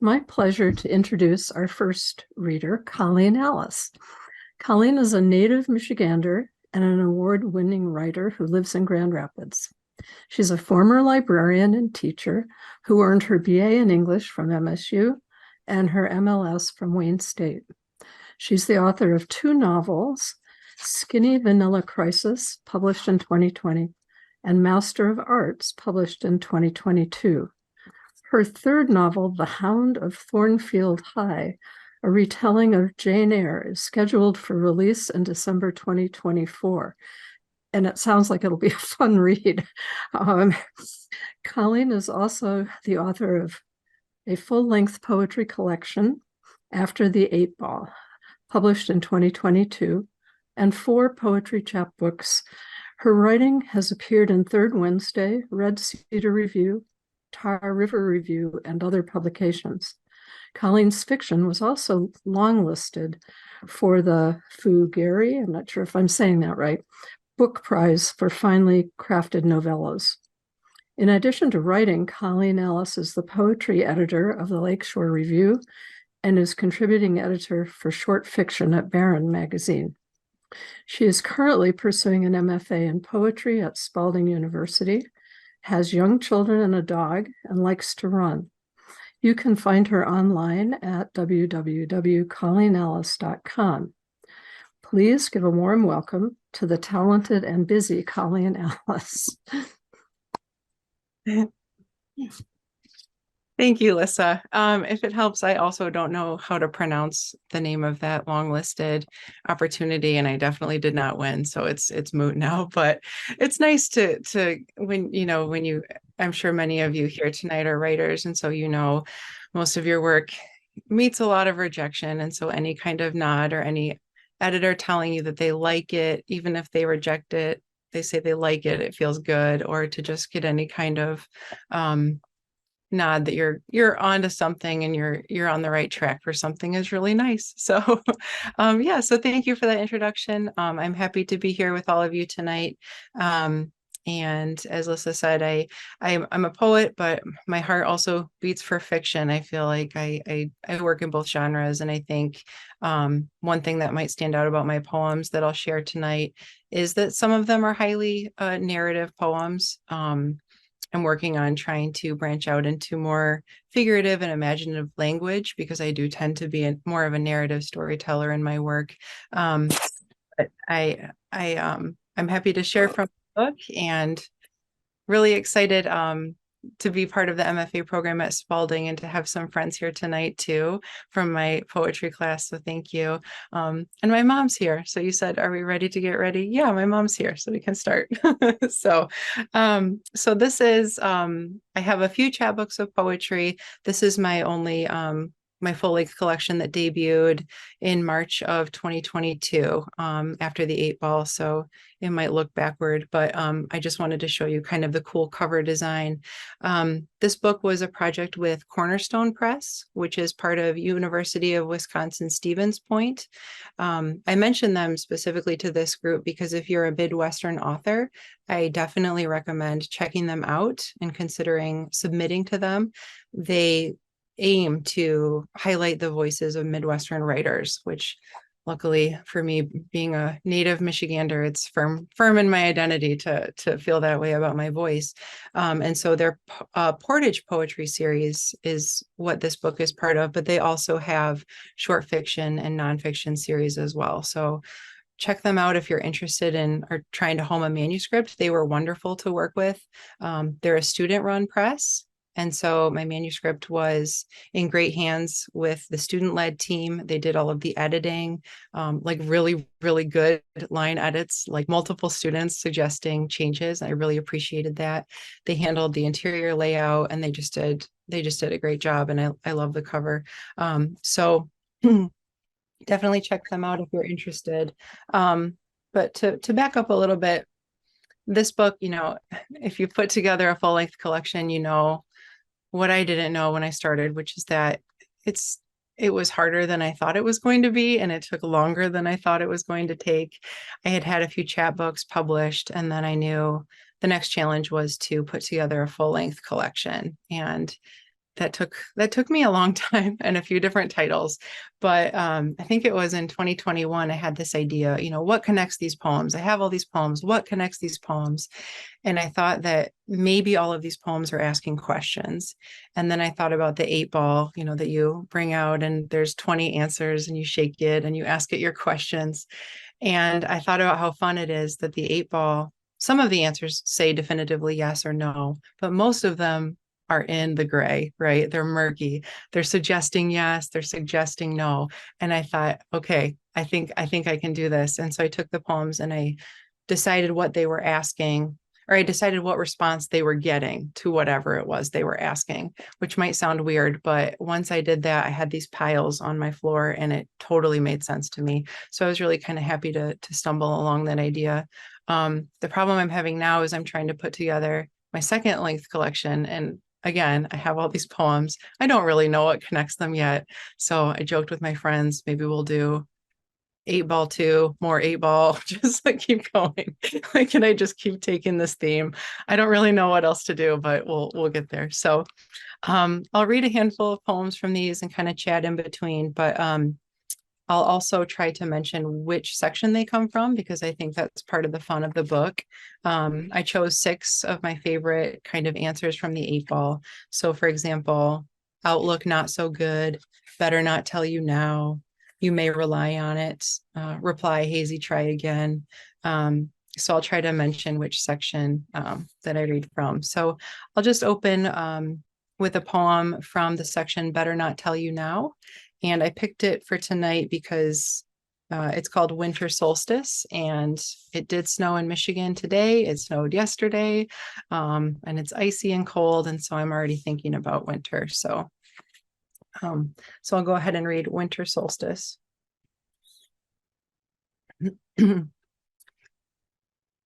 my pleasure to introduce our first reader, Colleen Alles. Colleen is a native Michigander and an award-winning writer who lives in Grand Rapids. She's a former librarian and teacher who earned her BA in English from MSU and her MLS from Wayne State. She's the author of 2 novels, Skinny Vanilla Crisis, published in 2020, and Master of Arts, published in 2022. Her 3rd novel, The Hound of Thornfield High, a retelling of Jane Eyre, is scheduled for release in December 2024. And it sounds like it'll be a fun read. Colleen is also the author of a full-length poetry collection, After the 8 Ball, published in 2022, and 4 poetry chapbooks. Her writing has appeared in Third Wednesday, Red Cedar Review, Tar River Review, and other publications. Colleen's fiction was also longlisted for the Fugere, I'm not sure if I'm saying that right, book prize for finely crafted novellas. In addition to writing, Colleen Alles is the poetry editor of the Lakeshore Review and is contributing editor for short fiction at Barron magazine. She is currently pursuing an MFA in poetry at Spalding University, has young children and a dog, and likes to run. You can find her online at www.colleenalles.com. Please give a warm welcome to the talented and busy Colleen Alles. Thank you, Lissa. If it helps, I also don't know how to pronounce the name of that long-listed opportunity, and I definitely did not win, so it's moot now. But it's nice to when you I'm sure many of you here tonight are writers, and so most of your work meets a lot of rejection, and so any kind of nod or any editor telling you that they like it, even if they reject it, they say they like it, it feels good, or to just get any kind of nod that you're onto something and you're on the right track for something is really nice. So so thank you for that introduction. I'm happy to be here with all of you tonight. And as Lissa said, I'm a poet, but my heart also beats for fiction. I feel like I work in both genres, and I think one thing that might stand out about my poems that I'll share tonight is that some of them are highly narrative poems. I'm working on trying to branch out into more figurative and imaginative language because I do tend to be more of a narrative storyteller in my work. But I'm happy to share from the book and really excited to be part of the MFA program at Spalding and to have some friends here tonight too from my poetry class. So thank you. And my mom's here. So you said, are we ready to get ready? Yeah, my mom's here, so we can start. So this is, I have a few chapbooks of poetry. This is my only, my full-length collection that debuted in March of 2022 after the 8 Ball. So it might look backward, but I just wanted to show you kind of the cool cover design. This book was a project with Cornerstone Press, which is part of University of Wisconsin-Stevens Point. I mentioned them specifically to this group because if you're a Midwestern author, I definitely recommend checking them out and considering submitting to them. They aim to highlight the voices of Midwestern writers, which luckily for me, being a native Michigander, it's firm in my identity to feel that way about my voice. And so their Portage poetry series is what this book is part of, but they also have short fiction and nonfiction series as well. So check them out if you're interested in or trying to home a manuscript. They were wonderful to work with. They're a student-run press. And so my manuscript was in great hands with the student-led team. They did all of the editing, like really, really good line edits, like multiple students suggesting changes. I really appreciated that. They handled the interior layout and they just did a great job. And I love the cover. So definitely check them out if you're interested. But to back up a little bit, this book, if you put together a full-length collection, what I didn't know when I started, which is that it was harder than I thought it was going to be, and it took longer than I thought it was going to take. I had a few chapbooks published, and then I knew the next challenge was to put together a full-length collection. And that took me a long time and a few different titles. But I think it was in 2021, I had this idea, what connects these poems? I have all these poems. What connects these poems? And I thought that maybe all of these poems are asking questions. And then I thought about the 8-ball, that you bring out and there's 20 answers and you shake it and you ask it your questions. And I thought about how fun it is that the 8-ball, some of the answers say definitively yes or no, but most of them are in the gray, right? They're murky. They're suggesting yes, they're suggesting no. And I thought, okay, I think I can do this. And so I took the poems and I decided what they were asking, or I decided what response they were getting to whatever it was they were asking, which might sound weird, but once I did that, I had these piles on my floor and it totally made sense to me. So I was really kind of happy to stumble along that idea. The problem I'm having now is I'm trying to put together my second length collection. And again, I have all these poems. I don't really know what connects them yet. So I joked with my friends, maybe we'll do 8-ball 2, more 8-ball, just like keep going. Like, can I just keep taking this theme? I don't really know what else to do, but we'll get there. So I'll read a handful of poems from these and kind of chat in between, but I'll also try to mention which section they come from because I think that's part of the fun of the book. I chose 6 of my favorite kind of answers from the 8-ball. So for example, outlook not so good, better not tell you now, you may rely on it, reply hazy, try again. So I'll try to mention which section that I read from. So I'll just open with a poem from the section Better Not Tell You Now. And I picked it for tonight because it's called Winter Solstice, and it did snow in Michigan today. It snowed yesterday, and it's icy and cold, and so I'm already thinking about winter. So I'll go ahead and read Winter Solstice. When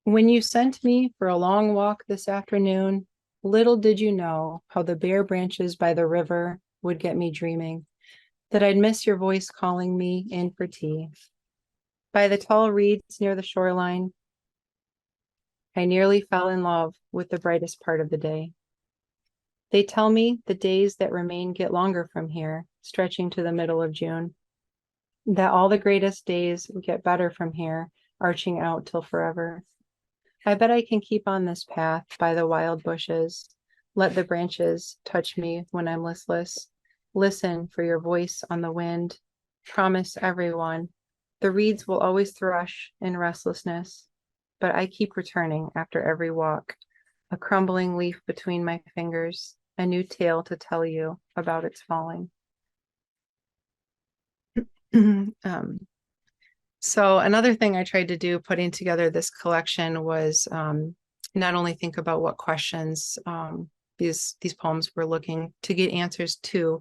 you sent me for a long walk this afternoon, little did you know how the bare branches by the river would get me dreaming, that I'd miss your voice calling me in for tea. By the tall reeds near the shoreline, I nearly fell in love with the brightest part of the day. They tell me the days that remain get longer from here, stretching to the middle of June, that all the greatest days get better from here, arching out till forever. I bet I can keep on this path by the wild bushes, let the branches touch me when I'm listless, listen for your voice on the wind, promise everyone, the reeds will always thrush in restlessness, but I keep returning after every walk, a crumbling leaf between my fingers, a new tale to tell you about its falling. So another thing I tried to do putting together this collection was not only think about what questions these poems were looking to get answers to,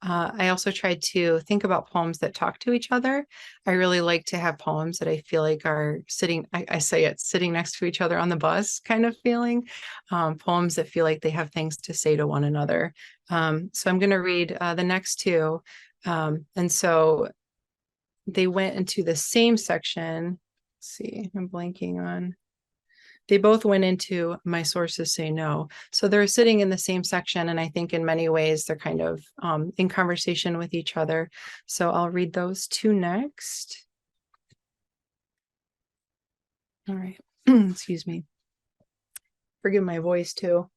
I also tried to think about poems that talk to each other. I really like to have poems that I feel like are sitting, I say it, sitting next to each other on the bus kind of feeling, poems that feel like they have things to say to one another. So I'm going to read the next 2. And so they went into the same section. Let's see, I'm blanking on. They both went into My Sources Say No. So they're sitting in the same section. And I think in many ways, they're kind of in conversation with each other. So I'll read those 2 next. All right. Excuse me. Forgive my voice too.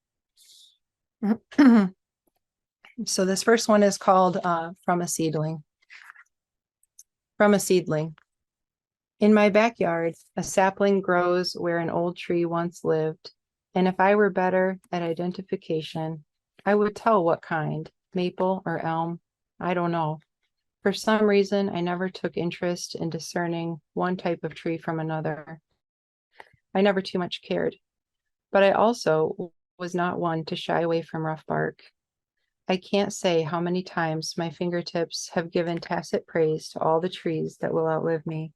So this first one is called From a Seedling. From a Seedling. In my backyard, a sapling grows where an old tree once lived, and if I were better at identification, I would tell what kind, maple or elm, I don't know. For some reason, I never took interest in discerning one type of tree from another. I never too much cared, but I also was not one to shy away from rough bark. I can't say how many times my fingertips have given tacit praise to all the trees that will outlive me,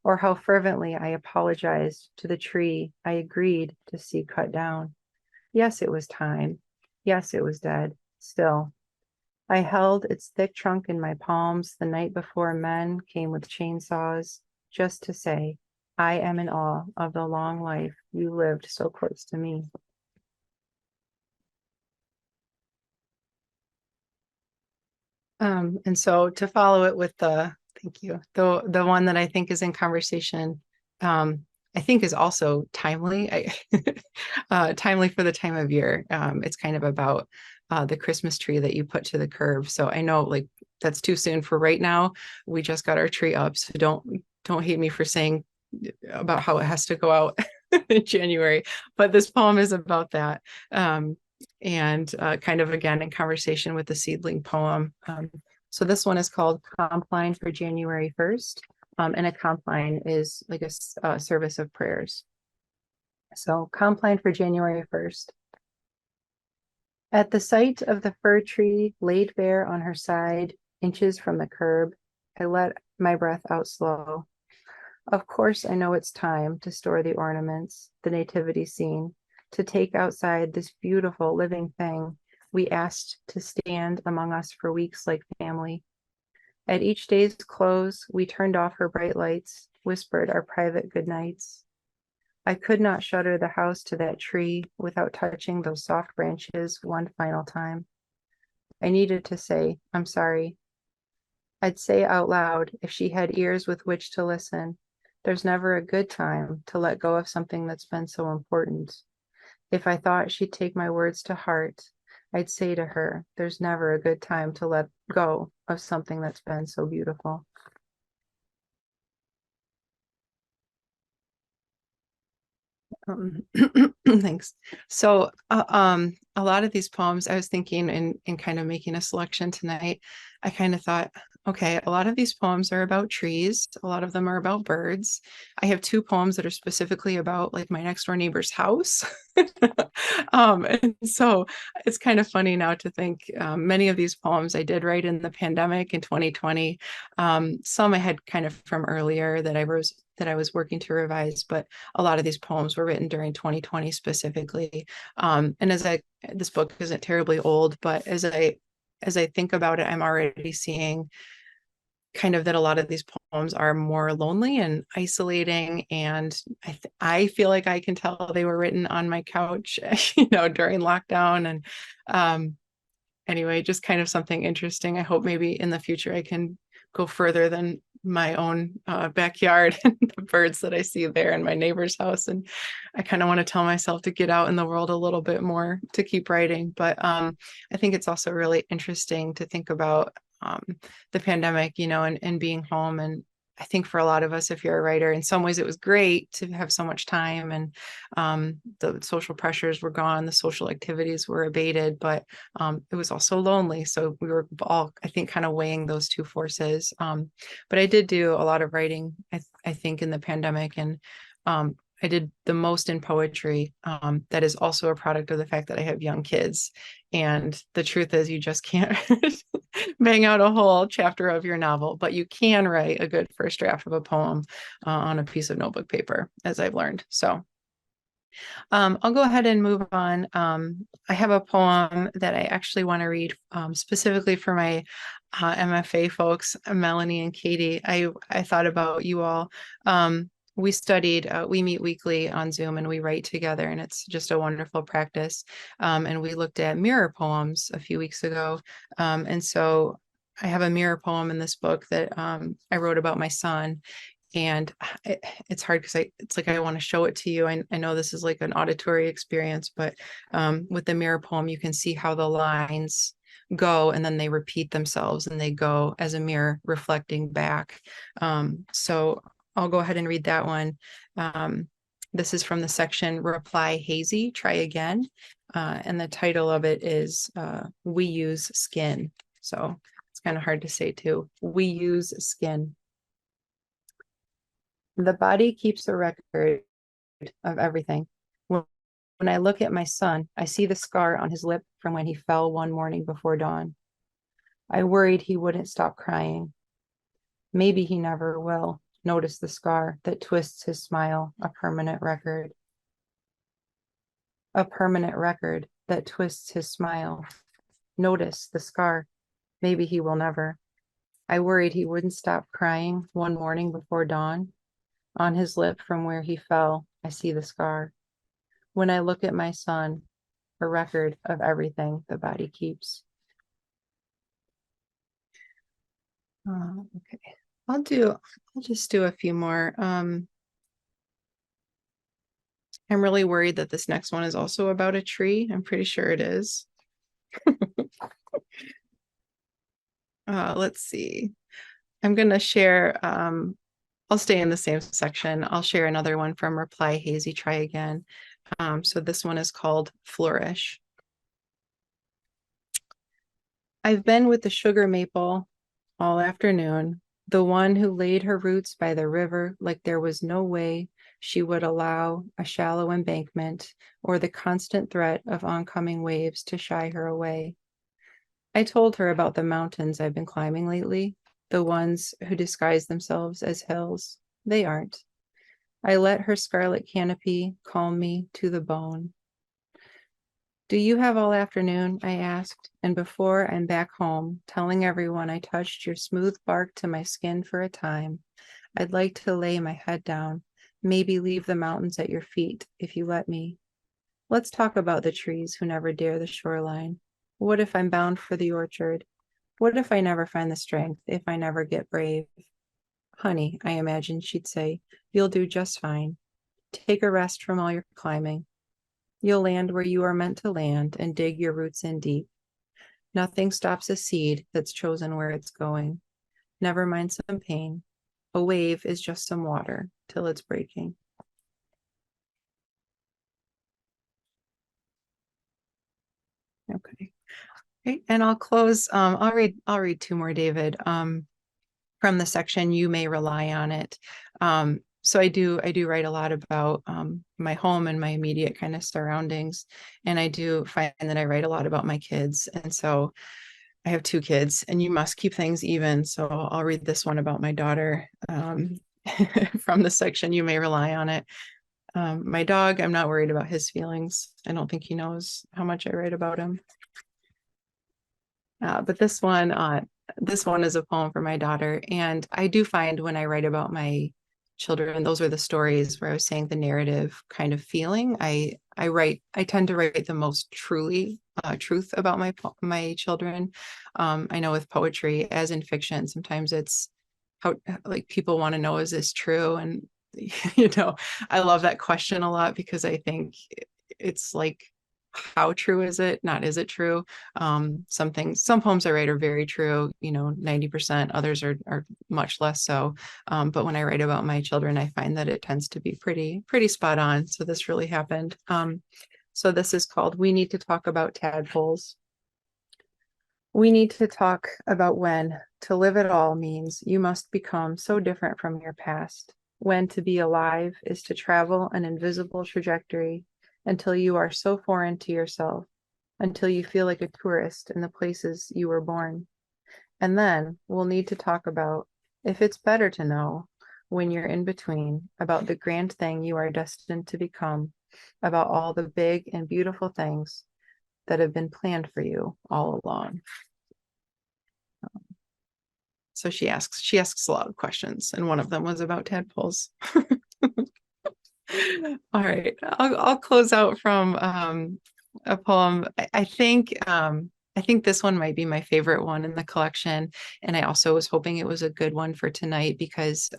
or how fervently I apologized to the tree I agreed to see cut down. Yes, it was time. Yes, it was dead. Still, I held its thick trunk in my palms the night before men came with chainsaws, just to say, I am in awe of the long life you lived so close to me. And so to follow it with thank you, the one that I think is in conversation, I think is also timely, timely for the time of year. It's kind of about the Christmas tree that you put to the curb. So I know like that's too soon for right now. We just got our tree up, so don't hate me for saying about how it has to go out in January. But this poem is about that. And kind of again in conversation with the Seedling poem. So this one is called Compline for January 1st. And a compline is like a service of prayers. So Compline for January 1st. At the sight of the fir tree laid bare on her side, inches from the curb, I let my breath out slow. Of course, I know it's time to store the ornaments, the nativity scene, to take outside this beautiful living thing we asked to stand among us for weeks like family. At each day's close, we turned off her bright lights, whispered our private goodnights. I could not shutter the house to that tree without touching those soft branches one final time. I needed to say, I'm sorry. I'd say out loud if she had ears with which to listen. There's never a good time to let go of something that's been so important. If I thought she'd take my words to heart, I'd say to her, there's never a good time to let go of something that's been so beautiful. Thanks. So, a lot of these poems, I was thinking in kind of making a selection tonight, I kind of thought, okay, a lot of these poems are about trees. A lot of them are about birds. I have two poems that are specifically about like my next door neighbor's house. And so it's kind of funny now to think many of these poems I did write in the pandemic in 2020. Some I had kind of from earlier that I was working to revise, but a lot of these poems were written during 2020 specifically. And this book isn't terribly old, but as I think about it, I'm already seeing kind of that a lot of these poems are more lonely and isolating. And I feel like I can tell they were written on my couch, during lockdown. And anyway, just kind of something interesting. I hope maybe in the future I can go further than my own backyard and the birds that I see there in my neighbor's house. And I kind of want to tell myself to get out in the world a little bit more to keep writing. But I think it's also really interesting to think about the pandemic, and being home. And I think for a lot of us, if you're a writer, in some ways it was great to have so much time and the social pressures were gone, the social activities were abated, but it was also lonely. So we were all, I think, kind of weighing those two forces. But I did do a lot of writing, I think, in the pandemic, and I did the most in poetry. That is also a product of the fact that I have young kids. And the truth is, you just can't bang out a whole chapter of your novel, but you can write a good first draft of a poem on a piece of notebook paper, as I've learned. So I'll go ahead and move on. I have a poem that I actually want to read specifically for my MFA folks, Melanie and Katie. I thought about you all. We meet weekly on Zoom and we write together, and it's just a wonderful practice. And we looked at mirror poems a few weeks ago. And so I have a mirror poem in this book that I wrote about my son. And it's hard because it's like I want to show it to you. I know this is like an auditory experience, but with the mirror poem, you can see how the lines go and then they repeat themselves and they go as a mirror reflecting back. So I'll go ahead and read that one. This is from the section Reply Hazy, Try Again. And the title of it is We Use Skin. So it's kind of hard to say too. We use skin. The body keeps a record of everything. When I look at my son, I see the scar on his lip from when he fell one morning before dawn. I worried he wouldn't stop crying. Maybe he never will. Notice the scar that twists his smile, a permanent record. A permanent record that twists his smile. Notice the scar. Maybe he will never. I worried he wouldn't stop crying one morning before dawn. On his lip from where he fell, I see the scar. When I look at my son, a record of everything the body keeps. Okay, I'll just do a few more. I'm really worried that this next one is also about a tree. I'm pretty sure it is. Let's see. I'm gonna share, I'll stay in the same section. I'll share another one from Reply Hazy Try Again. So this one is called Flourish. I've been with the sugar maple all afternoon, the one who laid her roots by the river like there was no way she would allow a shallow embankment or the constant threat of oncoming waves to shy her away. I told her about the mountains I've been climbing lately, the ones who disguise themselves as hills. They aren't. I let her scarlet canopy calm me to the bone. Do you have all afternoon? I asked, and before I'm back home, telling everyone I touched your smooth bark to my skin for a time, I'd like to lay my head down, maybe leave the mountains at your feet, if you let me. Let's talk about the trees who never dare the shoreline. What if I'm bound for the orchard? What if I never find the strength, if I never get brave? Honey, I imagine she'd say, you'll do just fine. Take a rest from all your climbing. You'll land where you are meant to land and dig your roots in deep. Nothing stops a seed that's chosen where it's going. Never mind some pain. A wave is just some water till it's breaking. Okay. Okay. And I'll close. I'll read two more, David. From the section, You May Rely on It. So I do write a lot about my home and my immediate kind of surroundings. And I do find that I write a lot about my kids. And so I have two kids, and you must keep things even. So I'll read this one about my daughter from the section, You May Rely on It. My dog, I'm not worried about his feelings. I don't think he knows how much I write about him. But this one is a poem for my daughter. And I do find when I write about my children, those are the stories where I was saying the narrative kind of feeling. I tend to write the most truth about my children. I know with poetry, as in fiction, sometimes it's how, like, people want to know, is this true? And I love that question a lot, because I think it's like, how true is it? Not, is it true? Some poems I write are very true, 90%, others are much less so. But when I write about my children, I find that it tends to be pretty spot on. So this really happened. So this is called We Need to Talk About Tadpoles. We need to talk about when to live at all means you must become so different from your past. When to be alive is to travel an invisible trajectory until you are so foreign to yourself, until you feel like a tourist in the places you were born. And then we'll need to talk about if it's better to know when you're in between, about the grand thing you are destined to become, about all the big and beautiful things that have been planned for you all along. So she asks a lot of questions, and one of them was about tadpoles. All right, I'll close out from a poem. I think this one might be my favorite one in the collection, and I also was hoping it was a good one for tonight, because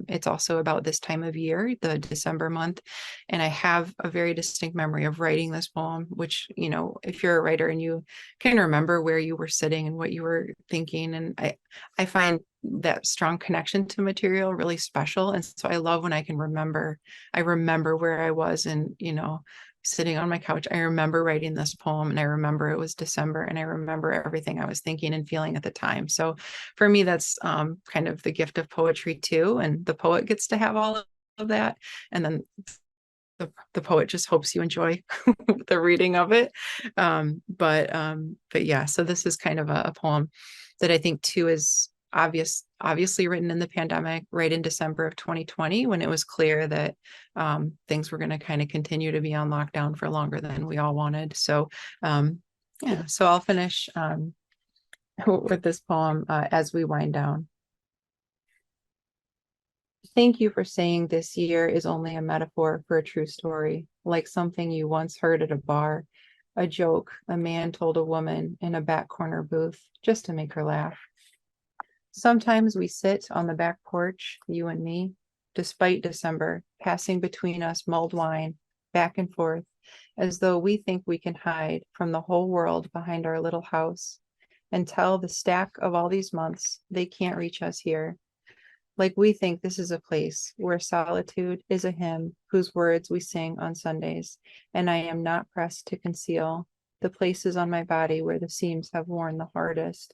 it's also about this time of year, the December month, and I have a very distinct memory of writing this poem, which, if you're a writer and you can remember where you were sitting and what you were thinking, and I find that strong connection to material really special. And so I love when I remember where I was, and, sitting on my couch. I remember writing this poem, and I remember it was December, and I remember everything I was thinking and feeling at the time. So for me, that's kind of the gift of poetry too. And the poet gets to have all of that. And then the poet just hopes you enjoy the reading of it. But yeah, so this is kind of a poem that I think too is obviously written in the pandemic, right in December of 2020, when it was clear that things were going to kind of continue to be on lockdown for longer than we all wanted. So yeah, so I'll finish with this poem as we wind down. Thank you for saying this year is only a metaphor for a true story, like something you once heard at a bar, a joke a man told a woman in a back corner booth just to make her laugh. Sometimes we sit on the back porch, you and me, despite December, passing between us mulled wine, back and forth, as though we think we can hide from the whole world behind our little house and tell the stack of all these months they can't reach us here. Like we think this is a place where solitude is a hymn whose words we sing on Sundays, and I am not pressed to conceal the places on my body where the seams have worn the hardest,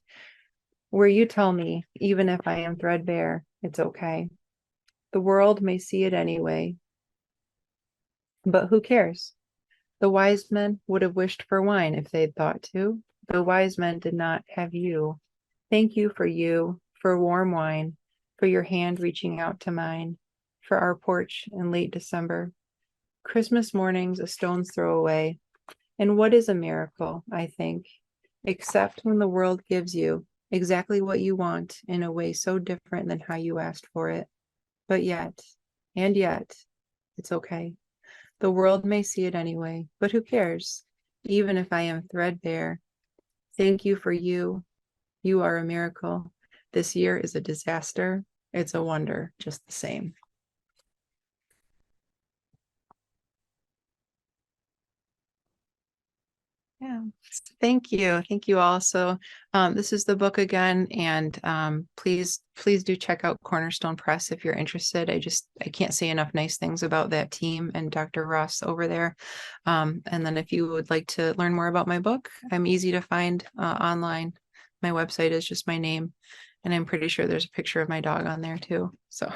where you tell me, even if I am threadbare, it's okay. The world may see it anyway, but who cares? The wise men would have wished for wine if they'd thought to. The wise men did not have you. Thank you, for warm wine, for your hand reaching out to mine, for our porch in late December. Christmas mornings a stone's throw away. And what is a miracle, I think, except when the world gives you exactly what you want in a way so different than how you asked for it. But yet, it's okay. The world may see it anyway, but who cares? Even if I am threadbare. Thank you for you. You are a miracle. This year is a disaster. It's a wonder, just the same. Yeah, thank you. Thank you all. So this is the book again, and please do check out Cornerstone Press if you're interested. I can't say enough nice things about that team and Dr. Ross over there. And then if you would like to learn more about my book, I'm easy to find online. My website is just my name, and I'm pretty sure there's a picture of my dog on there too. So